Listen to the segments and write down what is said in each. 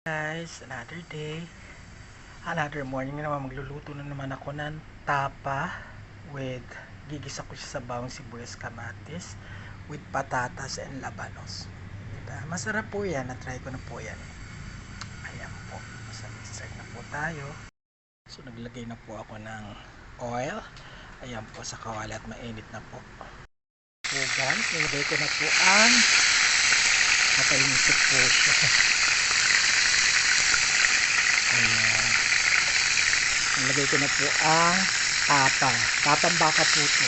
Guys, another day, another morning na naman. Magluluto na naman ako ng tapa with gigisa ko siya sa bawang sibuyas, kamatis with patatas and labanos. Diba? Masarap po yan, na-try ko na po yan. Ayan po, start na po tayo. So naglagay na po ako ng oil. Ayan po sa kawali at mainit na po. So guys, nilagay ko na po ang napainisip po siya. Ayan. Nilagay ko na po ang tapang baka po ito.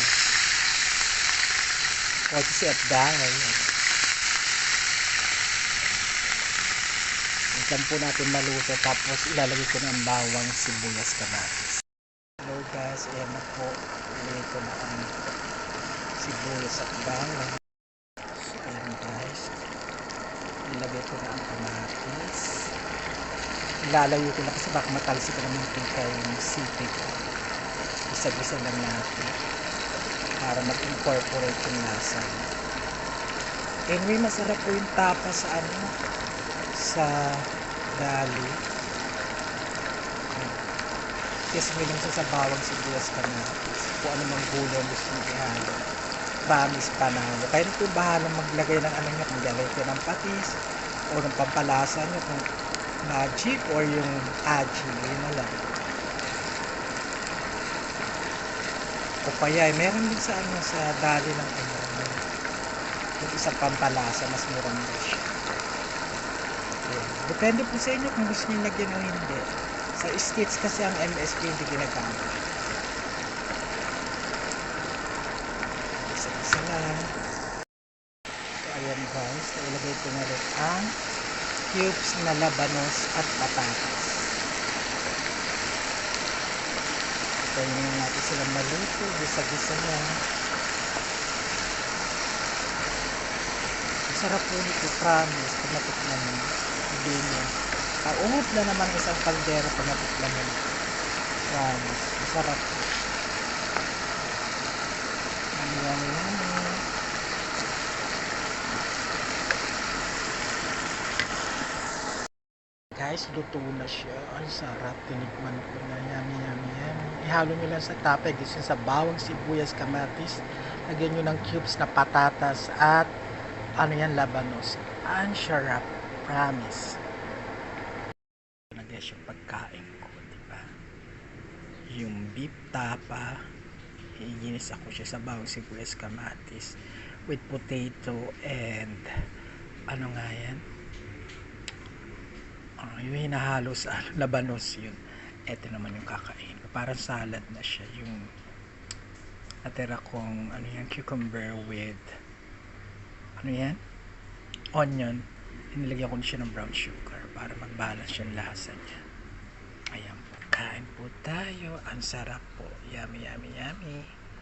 Courtesy of Dahil. Ikan po natin maluto, tapos ilalagay ko na ang bawang sibuyas, kamatis. Hello guys, ayan na po. Ilalagay ko na ang sibuyas at bawang. So ayan guys, ilalagay ko na ang kamatis. Ilalayo ko na kasi baka matalsik ko naman yung sipig ko. Isa-isa lang natin para mag-incorporate yung lasa. Anyway, masarap po yung tapa sa dali. Kasi milang sa bawang sibuyas, kamatis. Kung ano mang gulay gusto nyo ihalo. Promise panalo. Kaya po bahala maglagay ng ano nyo. Kung galay ko ng patis o ng pampalasa nyo. Kung magic or yung aji, yun na lang. Papaya, meron din sa dali ng yung isang pampalasa, mas murang siya. Depende po sa inyo kung gusto nyo lagyan o hindi. Sa States kasi ang MSG hindi ginagamit. Isa-isa lang. So ayan guys, ilagay ko na rin ang cubes na labanos at patatas. Tayo natin silang maluto, gisa-gisa niya. Masarap po nito, promise, pag natikman mo. Hindi niya. Kaungot na naman isang kaldero pag natikman mo. Promise, masarap po. Yummy. Guys, luto na siya. Ang sarap. Tinikman ko na. Yummy. Ihalo nyo lang sa tapa. Gusto sa bawang sibuyas, kamatis. Lagyan nyo ng cubes na patatas at labanos. Ang sarap. Promise. Guys, yung pagkain ko, diba? Yung beef tapa. Iginis ako siya sa bawang sibuyas, kamatis with potato and yung hinahalo sa labanos yun. Ito naman yung kakain ko. Parang salad na siya. Yung natira kong cucumber with onion. Inilagyan ko siya ng brown sugar para mag-balance yung lasa niya. Ayan po. Kain po tayo. Ang sarap po. Yummy.